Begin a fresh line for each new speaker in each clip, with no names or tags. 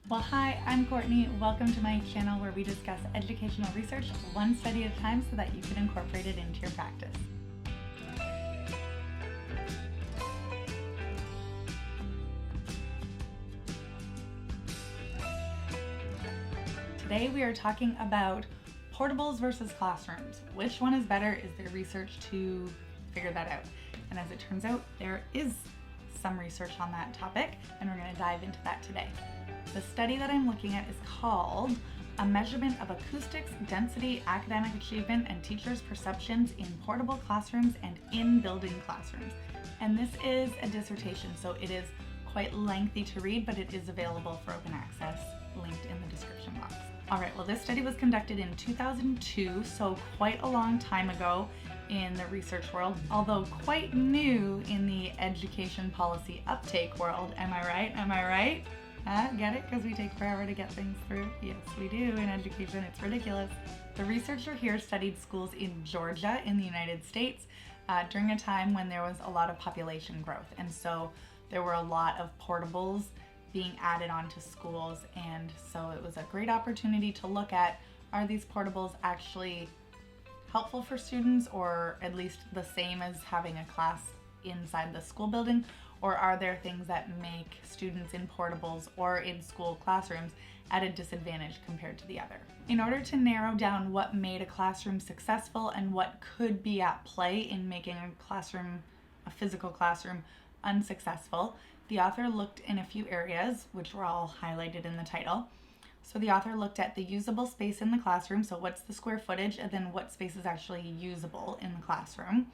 Well, hi, I'm Courtney. Welcome to my channel where we discuss educational research one study at a time so that you can incorporate it into your practice. Today we are talking about portables versus classrooms. Which one is better? Is there research to figure that out? And as it turns out, there is some research on that topic, and we're going to dive into that today. The study that I'm looking at is called A Measurement of Acoustics, Density, Academic Achievement, and Teachers' Perceptions in Portable Classrooms and In-Building Classrooms. And this is a dissertation, so it is quite lengthy to read, but it is available for open access, linked in the description box. All right, well, this study was conducted in 2002, so quite a long time ago in the research world, although quite new in the education policy uptake world. Am I right? Am I right? Get it? Because we take forever to get things through? Yes, we do in education. It's ridiculous. The researcher here studied schools in Georgia in the United States during a time when there was a lot of population growth. And so there were a lot of portables being added onto schools. And so it was a great opportunity to look at, are these portables actually helpful for students, or at least the same as having a class inside the school building? Or are there things that make students in portables or in school classrooms at a disadvantage compared to the other? In order to narrow down what made a classroom successful and what could be at play in making a physical classroom, unsuccessful, the author looked in a few areas, which were all highlighted in the title. So the author looked at the usable space in the classroom, so what's the square footage, and then what space is actually usable in the classroom,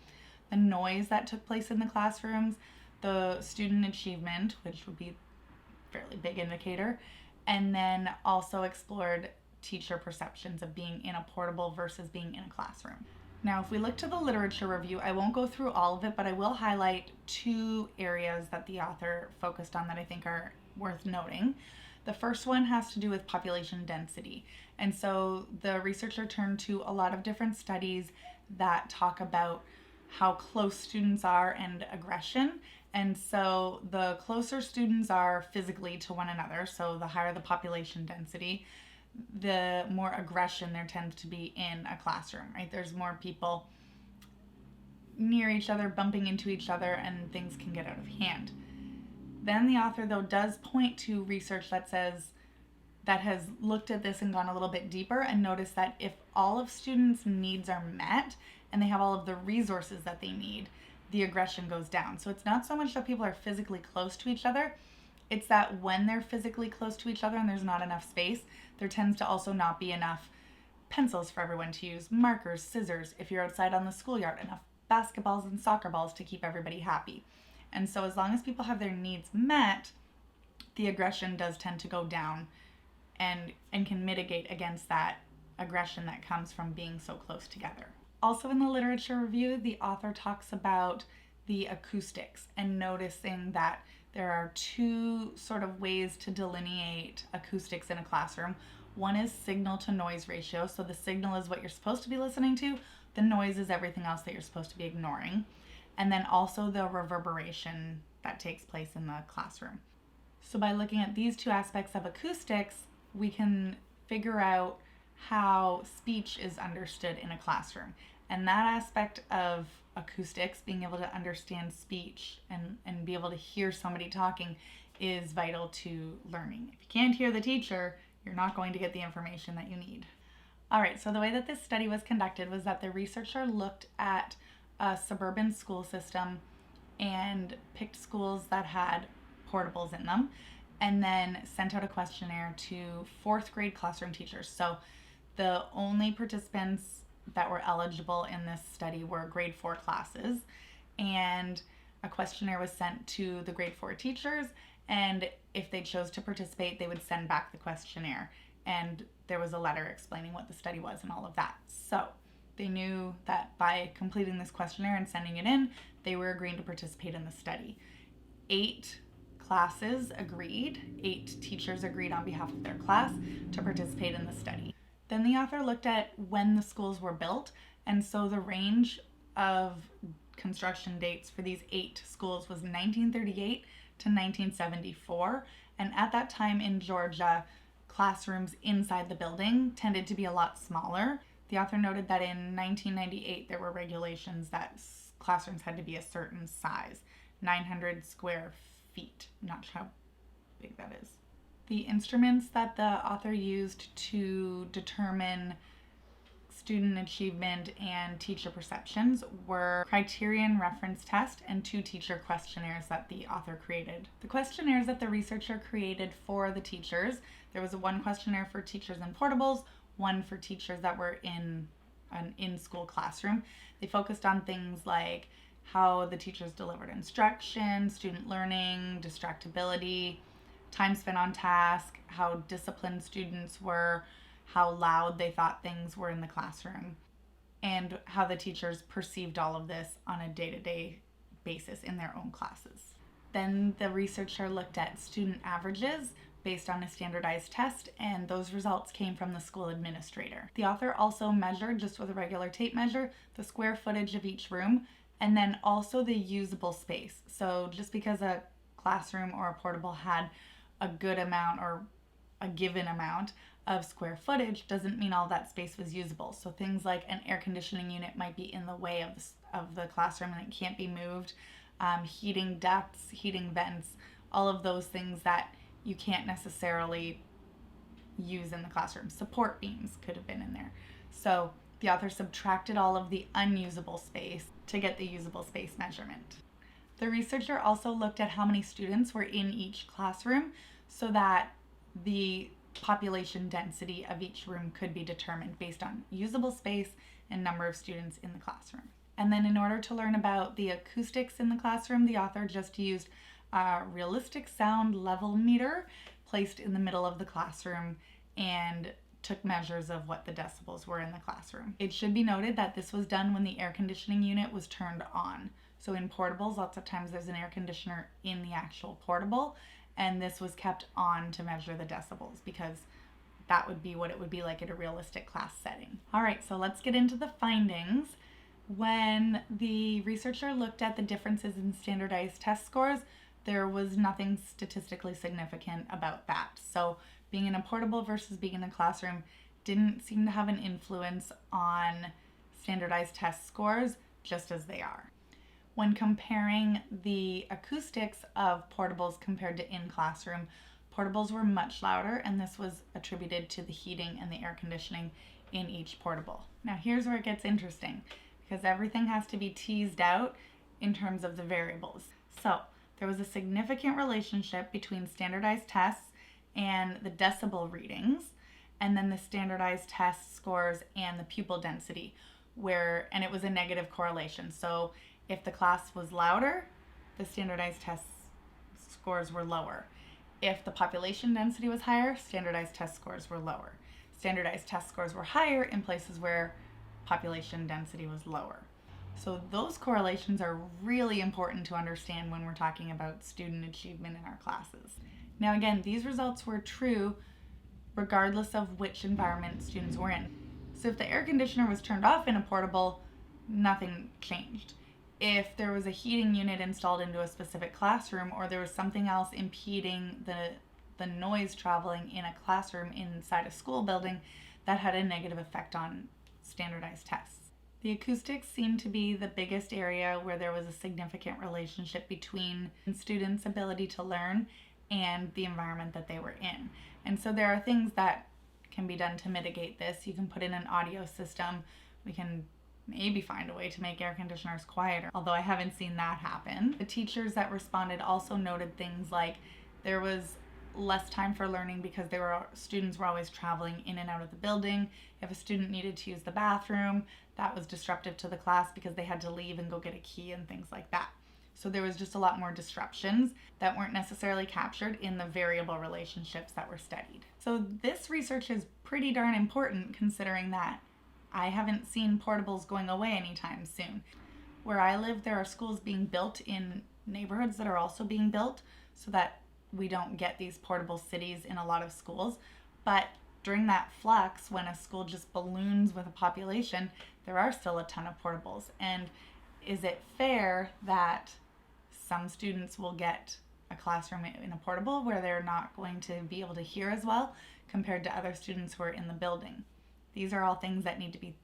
the noise that took place in the classrooms, the student achievement, which would be a fairly big indicator, and then also explored teacher perceptions of being in a portable versus being in a classroom. Now, if we look to the literature review, I won't go through all of it, but I will highlight two areas that the author focused on that I think are worth noting. The first one has to do with population density. And so the researcher turned to a lot of different studies that talk about how close students are and aggression. And so the closer students are physically to one another, so the higher the population density, the more aggression there tends to be in a classroom, right? There's more people near each other, bumping into each other, and things can get out of hand. Then the author, though, does point to research that has looked at this and gone a little bit deeper and noticed that if all of students' needs are met and they have all of the resources that they need, the aggression goes down. So it's not so much that people are physically close to each other, it's that when they're physically close to each other and there's not enough space, there tends to also not be enough pencils for everyone to use, markers, scissors, if you're outside on the schoolyard, enough basketballs and soccer balls to keep everybody happy. And so as long as people have their needs met, the aggression does tend to go down and can mitigate against that aggression that comes from being so close together. Also in the literature review, the author talks about the acoustics and noticing that there are two sort of ways to delineate acoustics in a classroom. One is signal to noise ratio. So the signal is what you're supposed to be listening to. The noise is everything else that you're supposed to be ignoring. And then also the reverberation that takes place in the classroom. So by looking at these two aspects of acoustics, we can figure out how speech is understood in a classroom. And that aspect of acoustics, being able to understand speech and be able to hear somebody talking, is vital to learning. If you can't hear the teacher, you're not going to get the information that you need. All right, so the way that this study was conducted was that the researcher looked at a suburban school system and picked schools that had portables in them, and then sent out a questionnaire to fourth grade classroom teachers. So the only participants that were eligible in this study were grade 4 classes, and a questionnaire was sent to the grade 4 teachers, and if they chose to participate, they would send back the questionnaire, and there was a letter explaining what the study was and all of that. So they knew that by completing this questionnaire and sending it in, they were agreeing to participate in the study. 8 classes agreed, 8 teachers agreed on behalf of their class to participate in the study. Then the author looked at when the schools were built, and so the range of construction dates for these 8 schools was 1938 to 1974, And at that time in Georgia, classrooms inside the building tended to be a lot smaller. The author noted that in 1998 there were regulations that classrooms had to be a certain size, 900 square feet. Not sure how big that is. The instruments that the author used to determine student achievement and teacher perceptions were criterion reference test and 2 teacher questionnaires that the author created. The questionnaires that the researcher created for the teachers, there was one questionnaire for teachers in portables, one for teachers that were in an in-school classroom. They focused on things like how the teachers delivered instruction, student learning, distractibility, time spent on task, how disciplined students were, how loud they thought things were in the classroom, and how the teachers perceived all of this on a day-to-day basis in their own classes. Then the researcher looked at student averages based on a standardized test, and those results came from the school administrator. The author also measured, just with a regular tape measure, the square footage of each room, and then also the usable space. So just because a classroom or a portable had a good amount or a given amount of square footage doesn't mean all that space was usable. So things like an air conditioning unit might be in the way of the classroom and it can't be moved. Heating ducts, heating vents, all of those things that you can't necessarily use in the classroom. Support beams could have been in there. So the author subtracted all of the unusable space to get the usable space measurement. The researcher also looked at how many students were in each classroom so that the population density of each room could be determined based on usable space and number of students in the classroom. And then in order to learn about the acoustics in the classroom, the author just used a realistic sound level meter placed in the middle of the classroom and took measures of what the decibels were in the classroom. It should be noted that this was done when the air conditioning unit was turned on. So in portables, lots of times there's an air conditioner in the actual portable, and this was kept on to measure the decibels because that would be what it would be like at a realistic class setting. All right, so let's get into the findings. When the researcher looked at the differences in standardized test scores, there was nothing statistically significant about that. So being in a portable versus being in a classroom didn't seem to have an influence on standardized test scores, just as they are. When comparing the acoustics of portables compared to in-classroom, portables were much louder, and this was attributed to the heating and the air conditioning in each portable. Now here's where it gets interesting, because everything has to be teased out in terms of the variables. So there was a significant relationship between standardized tests and the decibel readings, and then the standardized test scores and the pupil density, and it was a negative correlation. So if the class was louder, the standardized test scores were lower. If the population density was higher, standardized test scores were lower. Standardized test scores were higher in places where population density was lower. So those correlations are really important to understand when we're talking about student achievement in our classes. Now again, these results were true regardless of which environment students were in. So if the air conditioner was turned off in a portable, nothing changed. If there was a heating unit installed into a specific classroom, or there was something else impeding the noise traveling in a classroom inside a school building, that had a negative effect on standardized tests. The acoustics seemed to be the biggest area where there was a significant relationship between students' ability to learn and the environment that they were in. And so there are things that can be done to mitigate this. You can put in an audio system. We can maybe find a way to make air conditioners quieter, although I haven't seen that happen. The teachers that responded also noted things like there was less time for learning because students were always traveling in and out of the building. If a student needed to use the bathroom, that was disruptive to the class because they had to leave and go get a key and things like that. So there was just a lot more disruptions that weren't necessarily captured in the variable relationships that were studied. So this research is pretty darn important, considering that I haven't seen portables going away anytime soon. Where I live, there are schools being built in neighborhoods that are also being built so that we don't get these portable cities in a lot of schools. But during that flux, when a school just balloons with a population, there are still a ton of portables. And is it fair that some students will get a classroom in a portable where they're not going to be able to hear as well compared to other students who are in the building. These are all things that need to be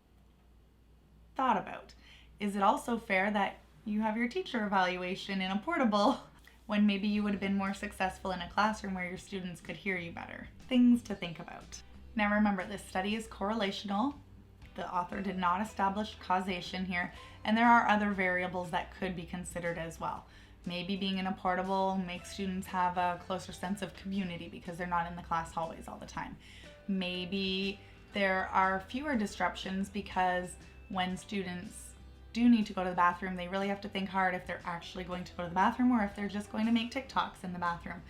thought about. Is it also fair that you have your teacher evaluation in a portable when maybe you would have been more successful in a classroom where your students could hear you better? Things to think about. Now remember, this study is correlational. The author did not establish causation here, and there are other variables that could be considered as well. Maybe being in a portable makes students have a closer sense of community because they're not in the class hallways all the time. Maybe there are fewer disruptions because when students do need to go to the bathroom, they really have to think hard if they're actually going to go to the bathroom or if they're just going to make TikToks in the bathroom.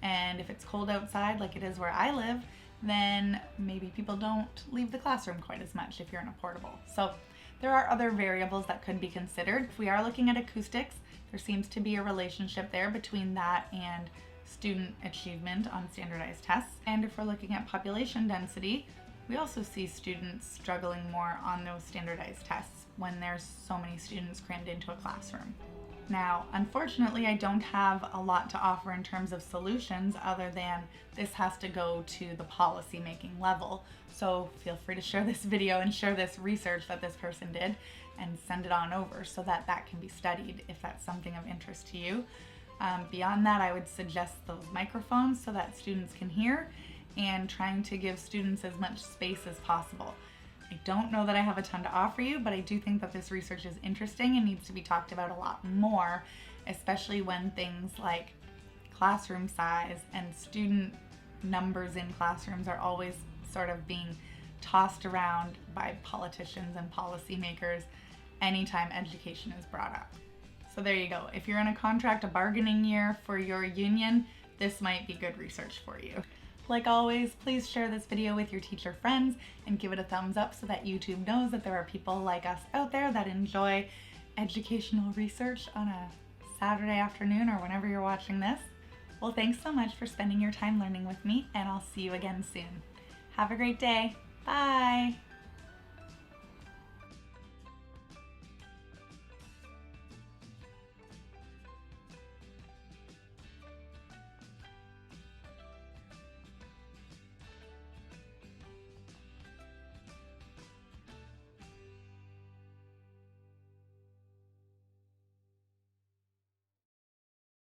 And if it's cold outside like it is where I live, then maybe people don't leave the classroom quite as much if you're in a portable. So there are other variables that could be considered. If we are looking at acoustics, there seems to be a relationship there between that and student achievement on standardized tests. And if we're looking at population density, we also see students struggling more on those standardized tests when there's so many students crammed into a classroom. Now, unfortunately, I don't have a lot to offer in terms of solutions other than this has to go to the policy making level. So feel free to share this video and share this research that this person did and send it on over so that that can be studied if that's something of interest to you. Beyond that, I would suggest those microphones so that students can hear and trying to give students as much space as possible. I don't know that I have a ton to offer you, but I do think that this research is interesting and needs to be talked about a lot more, especially when things like classroom size and student numbers in classrooms are always sort of being tossed around by politicians and policymakers anytime education is brought up. So there you go. If you're in a contract, a bargaining year for your union, this might be good research for you. Like always, please share this video with your teacher friends and give it a thumbs up so that YouTube knows that there are people like us out there that enjoy educational research on a Saturday afternoon or whenever you're watching this. Well, thanks so much for spending your time learning with me, and I'll see you again soon. Have a great day. Bye.